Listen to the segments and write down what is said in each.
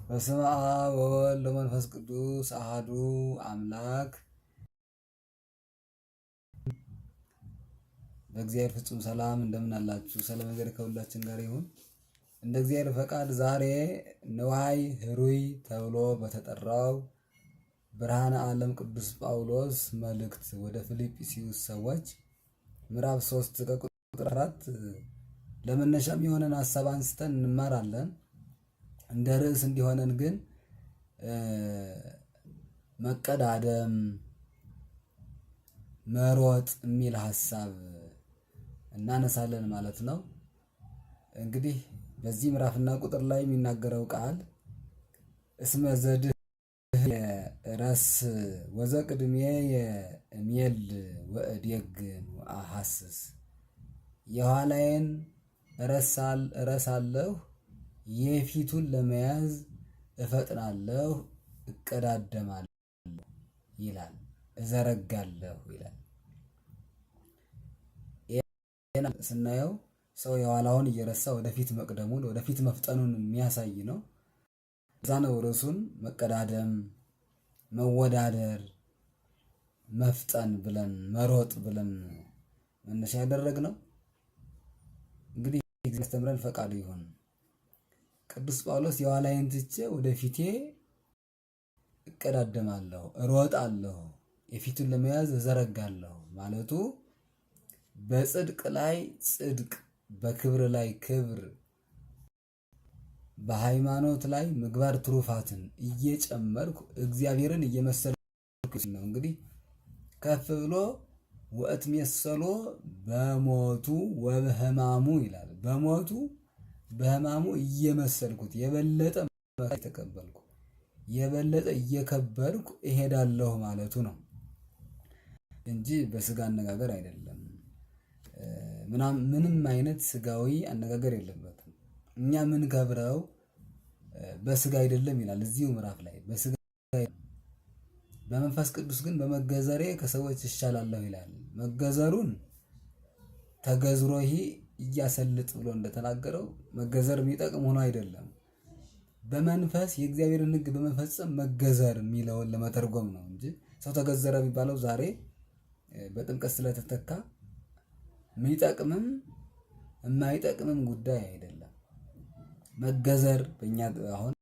በስመ አብ ወወልድ ወመንፈስ ቅዱስ አሐዱ አምላክ። በእግዚአብሔር ፍጹም ሰላም እንደምን አላችሁ? ሰላም ነገር ከሁላችን ጋር ይሁን። እንደ እግዚአብሔር ፈቃድ ዛሬ ንዋይ ሕሩይ ተብሎ በተጠራው ብርሃነ ዓለም ቅዱስ ጳውሎስ መልእክት ወደ ፊልጵስዩስ ሰዎች ምዕራፍ 3 ከቁጥር 4 ለመነሻም የሆነን ሐሳብ አንስተን እንማራለን። እንደ ርዕስ እንዲሆነን ግን መቀዳደም፣ መሮጥ የሚል ሐሳብ እናነሳለን ማለት ነው። እንግዲህ በዚህ ምዕራፍና ቁጥር ላይ የሚናገረው ቃል እስመ ዘድኅ ረስ ወዘቅድሜ የሚል ወእዴግም ወአሐስስ፣ የኋላዬን እረሳለሁ፣ የፊቱን ለመያዝ እፈጥናለሁ፣ እቀዳደማለሁ ይላል፣ እዘረጋለሁ ይላል። ይሄን ስናየው ሰው የኋላውን እየረሳ ወደፊት መቅደሙን ወደፊት መፍጠኑን የሚያሳይ ነው። እዛ ነው ርዕሱን መቀዳደም፣ መወዳደር፣ መፍጠን ብለን መሮጥ ብለን መነሻ ያደረግነው። እንግዲህ ያስተምረን ፈቃዱ ይሁን። ቅዱስ ጳውሎስ የኋላዬን ትቼ ወደፊቴ እቀዳደማለሁ፣ እሮጣለሁ፣ የፊቱን ለመያዝ እዘረጋለሁ ማለቱ በጽድቅ ላይ ጽድቅ፣ በክብር ላይ ክብር፣ በሃይማኖት ላይ ምግባር ትሩፋትን እየጨመርኩ እግዚአብሔርን እየመሰልኩ ነው። እንግዲህ ከፍ ብሎ ወእትሜሰሎ በሞቱ ወበሕማሙ ይላል። በሞቱ በሕማሙ እየመሰልኩት የበለጠ መከራ የተቀበልኩ የበለጠ እየከበርኩ እሄዳለሁ ማለቱ ነው እንጂ በስጋ አነጋገር አይደለም። ምንም አይነት ስጋዊ አነጋገር የለበትም። እኛ ምን ከብረው በስጋ አይደለም ይላል እዚሁ ምዕራፍ ላይ። በስጋ በመንፈስ ቅዱስ ግን በመገዘሬ ከሰዎች እሻላለሁ ይላል። መገዘሩን ተገዝሮሂ እያሰልጥ ብሎ እንደተናገረው መገዘር የሚጠቅም ሆኖ አይደለም። በመንፈስ የእግዚአብሔርን ሕግ በመፈጸም መገዘር የሚለውን ለመተርጎም ነው እንጂ ሰው ተገዘረ የሚባለው ዛሬ በጥምቀት ስለተተካ የሚጠቅምም የማይጠቅምም ጉዳይ አይደለም። መገዘር በእኛ አሁን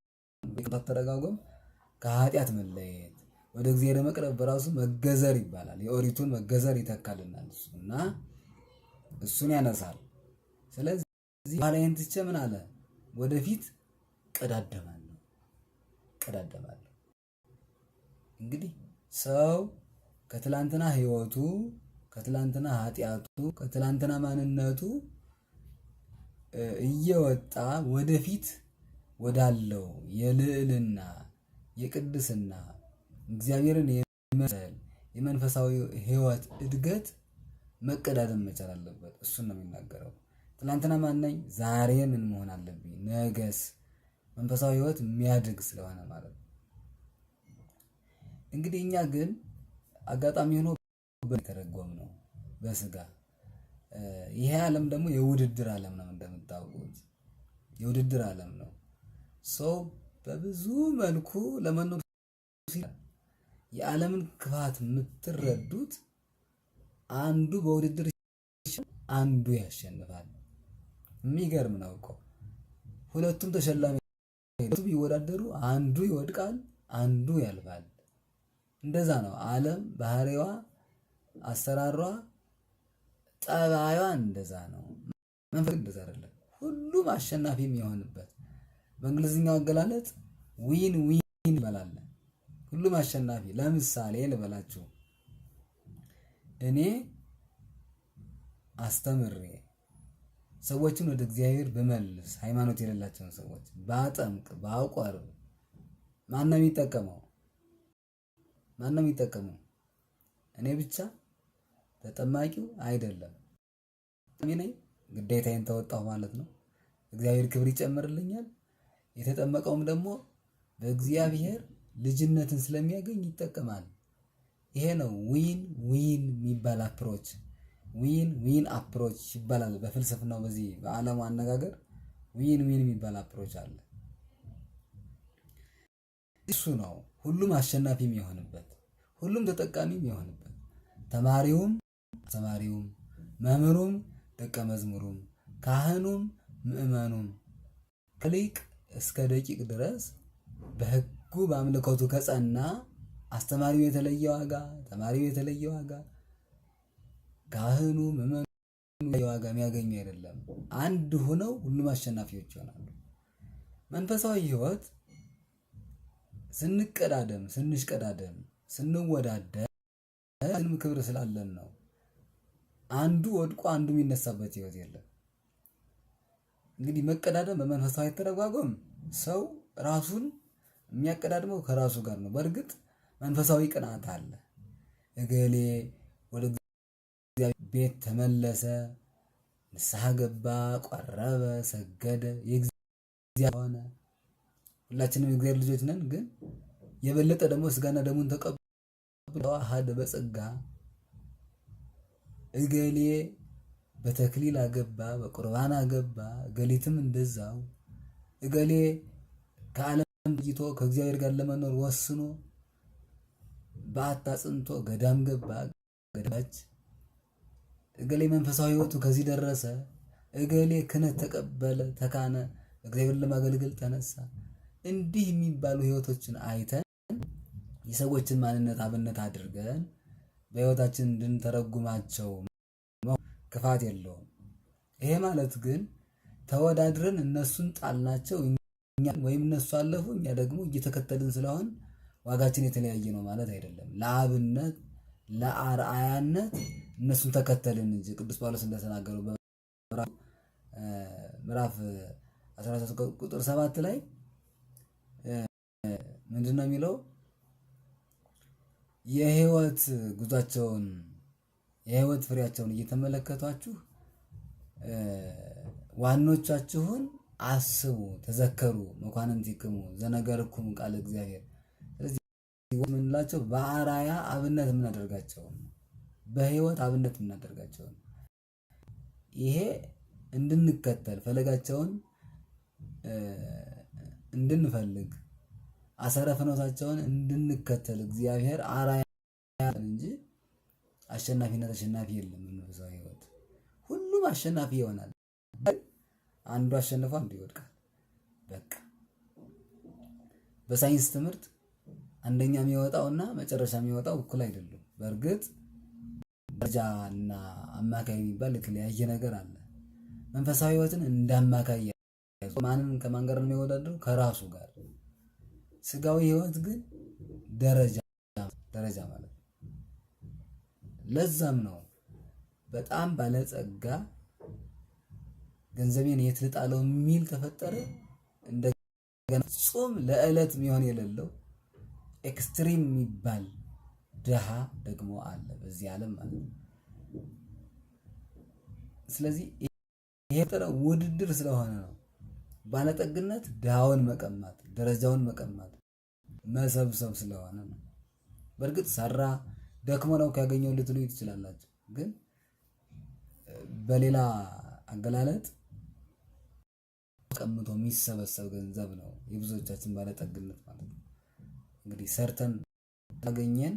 ተረጋጎም ከኃጢአት መለየት ወደ እግዚአብሔር መቅረብ በራሱ መገዘር ይባላል። የኦሪቱን መገዘር ይተካልናል እና እሱን ያነሳል። ስለዚህ ኋላዬን ትቼ ምን አለ? ወደፊት እቀዳደማለሁ። እንግዲህ ሰው ከትላንትና ህይወቱ፣ ከትላንትና ኃጢአቱ፣ ከትላንትና ማንነቱ እየወጣ ወደፊት ወዳለው የልዕልና የቅድስና እግዚአብሔርን የመሰል የመንፈሳዊ ህይወት እድገት መቀዳደም መቻል አለበት። እሱን ነው የሚናገረው። ትላንትና ማን ነኝ? ዛሬ ምን መሆን አለብኝ? ነገስ መንፈሳዊ ህይወት የሚያድግ ስለሆነ ማለት ነው። እንግዲህ እኛ ግን አጋጣሚ ሆኖ በተረጎም ነው በስጋ። ይሄ ዓለም ደግሞ የውድድር ዓለም ነው። እንደምታውቁት የውድድር ዓለም ነው። ሰው በብዙ መልኩ ለመኖር የዓለምን ክፋት የምትረዱት አንዱ በውድድር አንዱ ያሸንፋል። የሚገርም ነው እኮ ሁለቱም ተሸላሚ ቢወዳደሩ አንዱ ይወድቃል፣ አንዱ ያልፋል። እንደዛ ነው ዓለም ባህሪዋ፣ አሰራሯ፣ ጠባዩዋ እንደዛ ነው። መንፈስ እንደዛ አይደለም። ሁሉም አሸናፊ የሚሆንበት በእንግሊዝኛው አገላለጥ ዊን ይባላል። ሁሉም አሸናፊ። ለምሳሌ ልበላችሁ፣ እኔ አስተምሬ ሰዎችን ወደ እግዚአብሔር በመልስ ሃይማኖት የሌላቸውን ሰዎች ባጠምቅ ባቆርብ ማን ነው የሚጠቀመው? እኔ ብቻ? ተጠማቂው አይደለም። ነኝ ግዴታዬን ተወጣሁ ማለት ነው። እግዚአብሔር ክብር ይጨምርልኛል። የተጠመቀውም ደግሞ በእግዚአብሔር ልጅነትን ስለሚያገኝ ይጠቀማል። ይሄ ነው ዊን የሚባል አፕሮች። ዊን አፕሮች ይባላል በፍልስፍናው። በዚህ በዓለሙ አነጋገር ዊን የሚባል አፕሮች አለ። እሱ ነው ሁሉም አሸናፊ የሚሆንበት፣ ሁሉም ተጠቃሚ የሚሆንበት፣ ተማሪውም አስተማሪውም፣ መምህሩም ደቀ መዝሙሩም፣ ካህኑም ምእመኑም ከሊቅ እስከ ደቂቅ ድረስ በሕጉ በአምልኮቱ ከጸና አስተማሪው የተለየ ዋጋ፣ ተማሪው የተለየ ዋጋ፣ ካህኑ ምእመኑ የተለየ ዋጋ የሚያገኙ አይደለም። አንድ ሆነው ሁሉም አሸናፊዎች ይሆናሉ። መንፈሳዊ ሕይወት ስንሽቀዳደም ስንወዳደር ክብር ስላለን ነው። አንዱ ወድቆ አንዱ የሚነሳበት ሕይወት የለም። እንግዲህ መቀዳደም በመንፈሳዊ ተረጓጎም ሰው ራሱን የሚያቀዳድመው ከራሱ ጋር ነው። በእርግጥ መንፈሳዊ ቅናት አለ። እገሌ ወደ እግዚአብሔር ቤት ተመለሰ፣ ንስሐ ገባ፣ ቆረበ፣ ሰገደ፣ የእግዚአብሔር ሆነ። ሁላችንም የእግዚአብሔር ልጆች ነን። ግን የበለጠ ደግሞ ስጋና ደሙን ተቀብሎ አሐደ በጸጋ እገሌ በተክሊል አገባ፣ በቁርባን አገባ፣ እገሊትም እንደዛው፣ እገሌ ከዓለም ለይቶ ከእግዚአብሔር ጋር ለመኖር ወስኖ በዓት አጽንቶ ገዳም ገባ፣ ገዳች፣ እገሌ መንፈሳዊ ሕይወቱ ከዚህ ደረሰ፣ እገሌ ክህነት ተቀበለ፣ ተካነ፣ እግዚአብሔርን ለማገልገል ተነሳ። እንዲህ የሚባሉ ሕይወቶችን አይተን የሰዎችን ማንነት አብነት አድርገን በሕይወታችን እንድንተረጉማቸው ክፋት የለውም። ይሄ ማለት ግን ተወዳድረን እነሱን ጣልናቸው ወይም እነሱ አለፉ እኛ ደግሞ እየተከተልን ስለሆን ዋጋችን የተለያየ ነው ማለት አይደለም። ለአብነት ለአርአያነት እነሱን ተከተልን እንጂ ቅዱስ ጳውሎስ እንደተናገረው ምዕራፍ 13 ቁጥር 7 ላይ ምንድነው የሚለው? የህይወት ጉዟቸውን የህይወት ፍሬያቸውን እየተመለከቷችሁ ዋኖቻችሁን አስቡ፣ ተዘከሩ መኳንንቲክሙ ዘነገርኩም ቃል እግዚአብሔር። ስለዚህ የምንላቸው በአራያ አብነት የምናደርጋቸው በህይወት አብነት የምናደርጋቸው ይሄ እንድንከተል ፈለጋቸውን እንድንፈልግ አሰረ ፍኖታቸውን እንድንከተል እግዚአብሔር አራያ እንጂ አሸናፊና ተሸናፊ የለም። መንፈሳዊ ህይወት ሁሉም አሸናፊ ይሆናል። አንዱ አሸንፎ አንዱ ይወድቃል። በቃ በሳይንስ ትምህርት አንደኛ የሚወጣውና መጨረሻ የሚወጣው እኩል አይደሉም። በእርግጥ ደረጃና አማካይ የሚባል የተለያየ ነገር አለ። መንፈሳዊ ህይወትን እንዳማካይ ማንን ከማን ጋር ነው የሚወዳደረው? ከራሱ ጋር። ስጋዊ ህይወት ግን ደረጃ ማለት ነው። ለዛም ነው በጣም ባለጸጋ ገንዘቤን የት ልጣለው የሚል ተፈጠረ። እንደገና ጾም ለዕለት የሚሆን የሌለው ኤክስትሪም የሚባል ድሃ ደግሞ አለ በዚህ ዓለም ማለት ነው። ስለዚህ ይሄ ውድድር ስለሆነ ነው። ባለጠግነት ድሃውን መቀማት፣ ደረጃውን መቀማት፣ መሰብሰብ ስለሆነ ነው። በእርግጥ ሰራ ደክሞ ነው ካገኘው ልትሉ ትችላላችሁ። ግን በሌላ አገላለጥ ቀምቶ የሚሰበሰብ ገንዘብ ነው የብዙዎቻችን ባለጠግነት ማለት ነው። እንግዲህ ሰርተን ታገኘን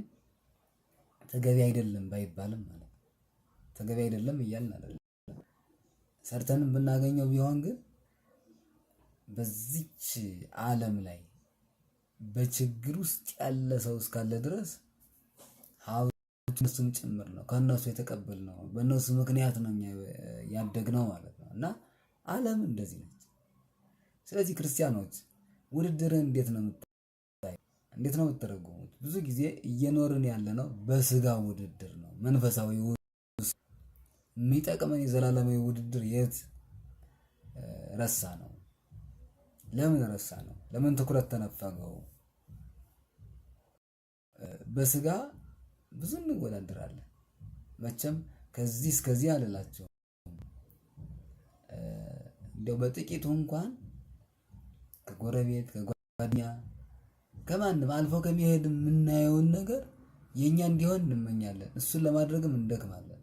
ተገቢ አይደለም ባይባልም ማለት ነው። ተገቢ አይደለም እያልን አይደለም። ሰርተንም ብናገኘው ቢሆን ግን በዚች ዓለም ላይ በችግር ውስጥ ያለ ሰው እስካለ ድረስ ሀብቱም ጭምር ነው ከነሱ የተቀበልነው፣ በእነሱ ምክንያት ነው ያደግነው ማለት ነው። እና ዓለም እንደዚህ ነች። ስለዚህ ክርስቲያኖች ውድድርን እንዴት ነው የምትተረጉሙት? ብዙ ጊዜ እየኖርን ያለነው በስጋ ውድድር ነው። መንፈሳዊ የሚጠቅመን የዘላለማዊ ውድድር የት ረሳ ነው? ለምን ረሳ ነው? ለምን ትኩረት ተነፈገው? በስጋ ብዙ እንወዳደራለን። መቼም ከዚህ እስከዚህ አልላቸው እንደው በጥቂቱ እንኳን ከጎረቤት ከጓደኛ ከማንም አልፎ ከሚሄድ የምናየውን ነገር የኛ እንዲሆን እንመኛለን። እሱን ለማድረግም እንደክማለን።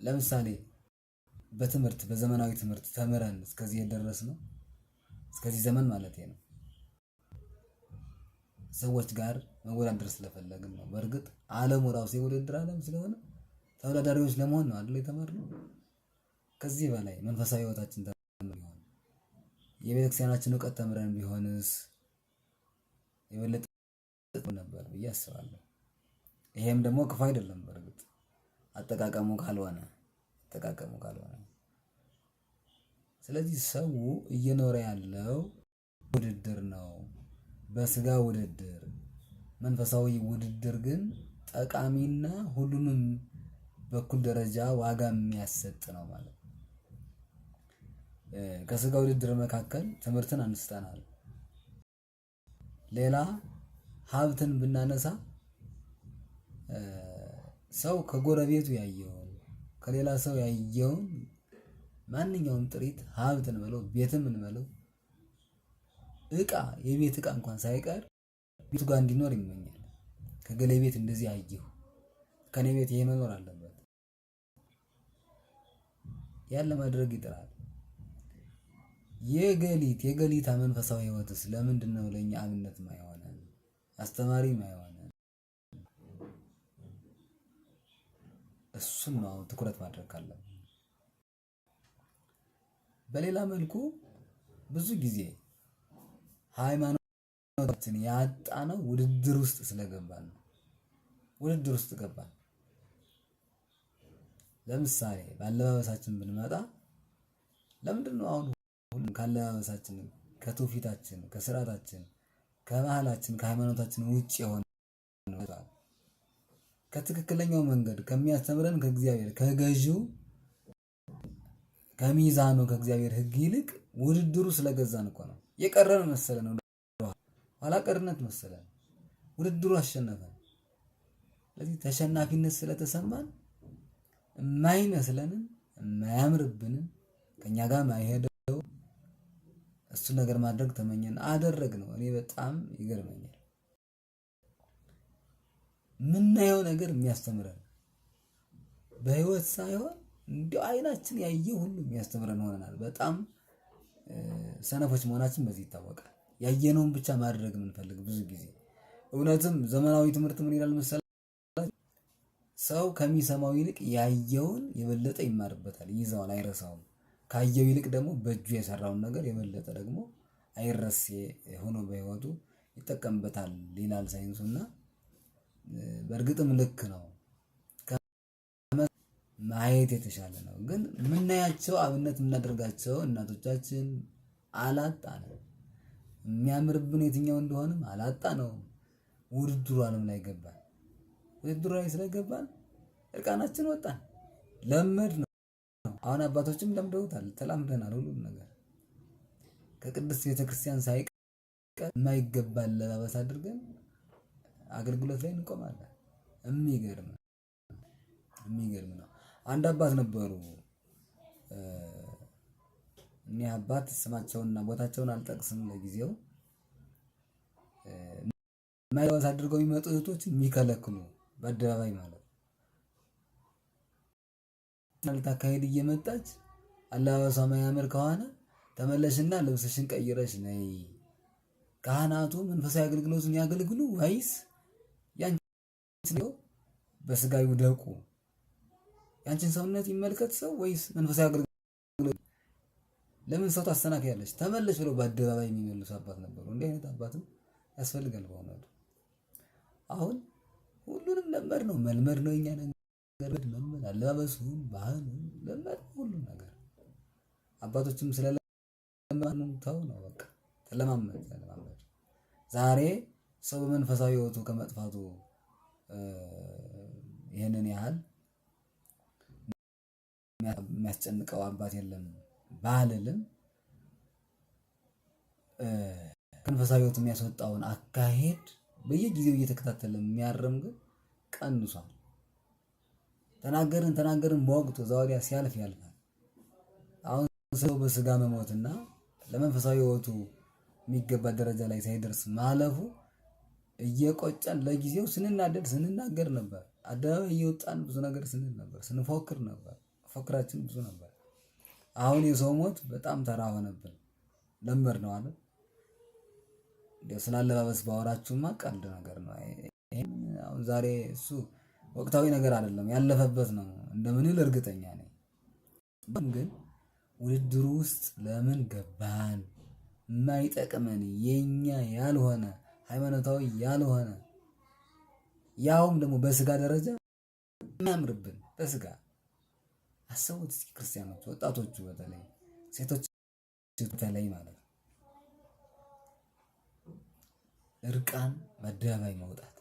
ለምሳሌ በትምህርት በዘመናዊ ትምህርት ተምረን እስከዚህ የደረስነው እስከዚህ ዘመን ማለት ነው። ሰዎች ጋር መወዳደር ስለፈለግን ነው። በእርግጥ ዓለሙ ራሱ የውድድር ዓለም ስለሆነ ተወዳዳሪዎች ለመሆን ነው አይደል የተመረው። ከዚህ በላይ መንፈሳዊ ህይወታችን ተምረን ቢሆን የቤተክርስቲያናችን እውቀት ተምረን ቢሆንስ የበለጠ ነበር ብዬ አስባለሁ። ይሄም ደግሞ ክፉ አይደለም በእርግጥ አጠቃቀሙ ካልሆነ። ስለዚህ ሰው እየኖረ ያለው ውድድር ነው። በስጋ ውድድር፣ መንፈሳዊ ውድድር ግን ጠቃሚና ሁሉንም በኩል ደረጃ ዋጋ የሚያሰጥ ነው ማለት ነው። ከስጋ ውድድር መካከል ትምህርትን አንስተናል። ሌላ ሀብትን ብናነሳ ሰው ከጎረቤቱ ያየውን ከሌላ ሰው ያየውን ማንኛውም ጥሪት ሀብትን በለው ቤትም እንበለው እቃ የቤት እቃ እንኳን ሳይቀር ቤቱ ጋር እንዲኖር ይመኛል። ከገሌ ቤት እንደዚህ አየሁ፣ ከኔ ቤት ይሄ መኖር አለበት። ያን ለማድረግ ይጥራል። የገሊታ መንፈሳዊ ህይወትስ ለምንድን ነው ለኛ አብነት ማይሆነን አስተማሪ ማይሆነን? እሱን ነው ትኩረት ማድረግ አለብን። በሌላ መልኩ ብዙ ጊዜ ሃይማኖታችን ያጣነው ውድድር ውስጥ ስለገባን ነው። ውድድር ውስጥ ገባን። ለምሳሌ ባለባበሳችን ብንመጣ ለምንድን ነው አሁን ሁሉም ካለባበሳችን ከትውፊታችን ከስርዓታችን ከባህላችን ከሃይማኖታችን ውጭ የሆነ ከትክክለኛው መንገድ ከሚያስተምረን ከእግዚአብሔር ከገዢው ከሚዛኑ ከእግዚአብሔር ሕግ ይልቅ ውድድሩ ስለገዛን እኮ ነው። የቀረን መሰለን፣ ኋላ ቀርነት መሰለን። ውድድሩ አሸነፈን። ስለዚህ ተሸናፊነት ስለተሰማን የማይመስለንን የማያምርብንን ከኛ ጋር ማይሄደው እሱ ነገር ማድረግ ተመኘን፣ አደረግ ነው። እኔ በጣም ይገርመኛል። ምናየው ነገር የሚያስተምረን በህይወት ሳይሆን እንዲያው አይናችን ያየው ሁሉ የሚያስተምረን ሆነናል። በጣም ሰነፎች መሆናችን በዚህ ይታወቃል። ያየነውን ብቻ ማድረግ የምንፈልግ ብዙ ጊዜ። እውነትም ዘመናዊ ትምህርት ምን ይላል መሰላችሁ? ሰው ከሚሰማው ይልቅ ያየውን የበለጠ ይማርበታል፣ ይይዘዋል፣ አይረሳውም። ካየው ይልቅ ደግሞ በእጁ የሰራውን ነገር የበለጠ ደግሞ አይረሴ ሆኖ በህይወቱ ይጠቀምበታል ይላል ሳይንሱና በእርግጥም ልክ ነው። ማየት የተሻለ ነው። ግን የምናያቸው አብነት የምናደርጋቸው እናቶቻችን አላጣንም። የሚያምርብን የትኛው እንደሆነም አላጣነውም። ውድድሩ ዓለም ላይ ገባን። ውድድሩ ላይ ስለገባን እርቃናችን ወጣን። ለመድ ነው። አሁን አባቶችም ለምደውታል፣ ተላምደናል። ሁሉም ነገር ከቅድስት ቤተክርስቲያን ሳይቀር የማይገባ አለባበስ አድርገን አገልግሎት ላይ እንቆማለን። የሚገርም ነው። አንድ አባት ነበሩ። እኒህ አባት ስማቸውንና ቦታቸውን አልጠቅስም ለጊዜው። ማይለበስ አድርገው የሚመጡ እህቶችን የሚከለክሉ በአደባባይ ማለት ነው። ልታካሄድ እየመጣች አለባበሷ ማያምር ከሆነ ተመለሽና ልብስሽን ቀይረሽ ነይ፣ ካህናቱ መንፈሳዊ አገልግሎቱን ያገልግሉ ወይስ ያንቺን በስጋዩ ደቁ? ያንቺን ሰውነት ይመልከት ሰው ወይስ መንፈሳዊ አገልግሎት? ለምን ሰው ታስተናክያለሽ? ተመለሽ ብለው በአደባባይ የሚመልሱ አባት ነበሩ። እንዲህ አይነት አባትም ያስፈልጋል በእውነቱ። አሁን ሁሉንም ለመድ ነው፣ መልመድ ነው። እኛ ነገር መልመድ፣ አለባበሱን፣ ባህሉን ለመድ፣ ሁሉም ነገር አባቶችም ስለለመዱ ተው ነው በቃ ተለማመድ። ዛሬ ሰው በመንፈሳዊ ህይወቱ ከመጥፋቱ ይሄንን ያህል የሚያስጨንቀው አባት የለም ባልልም መንፈሳዊ ህይወቱ የሚያስወጣውን አካሄድ በየጊዜው እየተከታተለ የሚያርም ግን ቀንሷል። ተናገርን በወቅቱ ዘወዲያ ሲያልፍ ያልፋል። አሁን ሰው በስጋ መሞትና ለመንፈሳዊ ህይወቱ የሚገባ ደረጃ ላይ ሳይደርስ ማለፉ እየቆጨን ለጊዜው ስንናደድ ስንናገር ነበር። አደባባይ እየወጣን ብዙ ነገር ስንል ነበር፣ ስንፎክር ነበር። ፎክራችን ብዙ ነበር። አሁን የሰው ሞት በጣም ተራ ሆነብን። ለምበር ነው አለ። ስላለባበስ ባወራችሁማ ቀልድ ነገር ነው። አሁን ዛሬ እሱ ወቅታዊ ነገር አይደለም፣ ያለፈበት ነው እንደምንል እርግጠኛ ነኝ። ግን ውድድሩ ውስጥ ለምን ገባን? የማይጠቅመን የኛ ያልሆነ ሃይማኖታዊ ያልሆነ ያውም ደግሞ በስጋ ደረጃ የሚያምርብን በስጋ አሰቡት እስኪ ክርስቲያኖች፣ ወጣቶቹ በተለይ ሴቶች በተለይ ማለት ነው እርቃን በአደባባይ መውጣት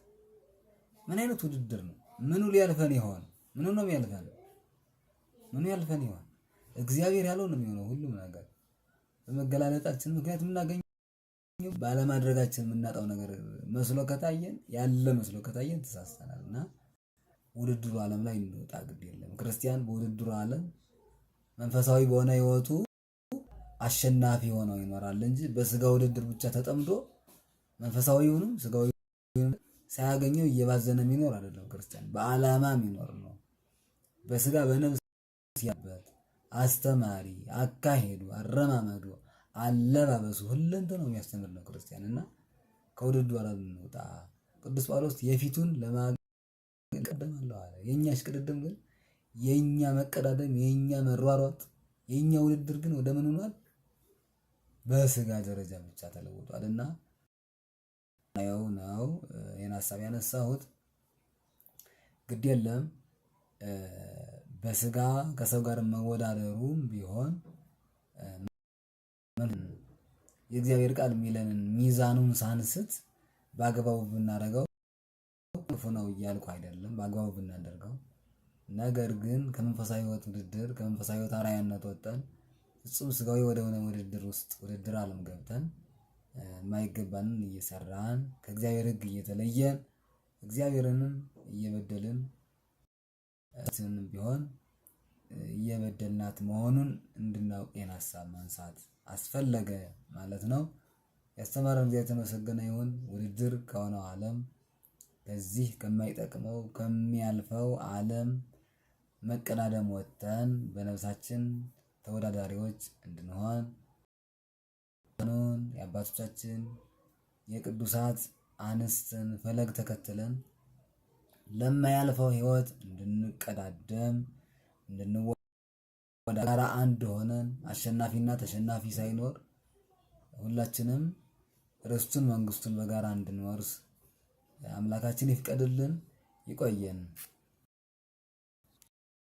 ምን አይነት ውድድር ነው? ምኑ ሊያልፈን ይሆን? ምኑ ነው የሚያልፈን? ምኑ ያልፈን ይሆን? እግዚአብሔር ያለው ነው የሚሆነው ሁሉም ነገር። በመገላለጣችን ምክንያት የምናገኘው ባለማድረጋችን የምናጣው ነገር መስሎ ከታየን ያለ መስሎ ከታየን ተሳስተናልና ውድድሩ ዓለም ላይ እንወጣ ግድ የለም። ክርስቲያን በውድድሩ ዓለም መንፈሳዊ በሆነ ህይወቱ አሸናፊ ሆኖ ይኖራል እንጂ በስጋ ውድድር ብቻ ተጠምዶ መንፈሳዊውንም ስጋዊውንም ሳያገኘው እየባዘነ የሚኖር አይደለም። ክርስቲያን በዓላማ የሚኖር ነው። በስጋ በነፍስ ያበት አስተማሪ አካሄዱ፣ አረማመዱ፣ አለባበሱ ሁለንተ ነው የሚያስተምር ነው ክርስቲያን እና ከውድድሩ ዓለም እንውጣ። ቅዱስ ጳውሎስ የፊቱን ለማቀደም አለው አለ። የኛ እሽቅድድም ግን የኛ መቀዳደም፣ የኛ መሯሯጥ፣ የኛ ውድድር ግን ወደ ምን ሆኗል? በስጋ ደረጃ ብቻ ተለውጧልና ነው የና ሐሳብ ያነሳሁት። ግድ የለም በስጋ ከሰው ጋር መወዳደሩም ቢሆን የእግዚአብሔር ቃል የሚለንን ሚዛኑን ሳንስት በአግባቡ ብናደርገው ክፉ ነው እያልኩ አይደለም፣ በአግባቡ ብናደርገው። ነገር ግን ከመንፈሳዊ ሕይወት ውድድር ከመንፈሳዊ ሕይወት አርአያነት ወጥተን ፍጹም ስጋዊ ወደሆነ ውድድር ውስጥ ውድድር ዓለም ገብተን የማይገባንን እየሰራን ከእግዚአብሔር ሕግ እየተለየን እግዚአብሔርንም እየበደልን እትንም ቢሆን እየበደልናት መሆኑን እንድናውቅ የና ሐሳብ ማንሳት አስፈለገ ማለት ነው። ያስተማረን እግዚአብሔር የተመሰገነ ይሁን። ውድድር ከሆነው ዓለም ከዚህ ከማይጠቅመው ከሚያልፈው ዓለም መቀዳደም ወጥተን በነፍሳችን ተወዳዳሪዎች እንድንሆን የአባቶቻችን የቅዱሳት አንስትን ፈለግ ተከትለን ለማያልፈው ሕይወት እንድንቀዳደም እንድንወዳደር አንድ ሆነን አሸናፊና ተሸናፊ ሳይኖር ሁላችንም ርስቱን መንግስቱን በጋራ እንድንወርስ አምላካችን ይፍቀድልን። ይቆየን።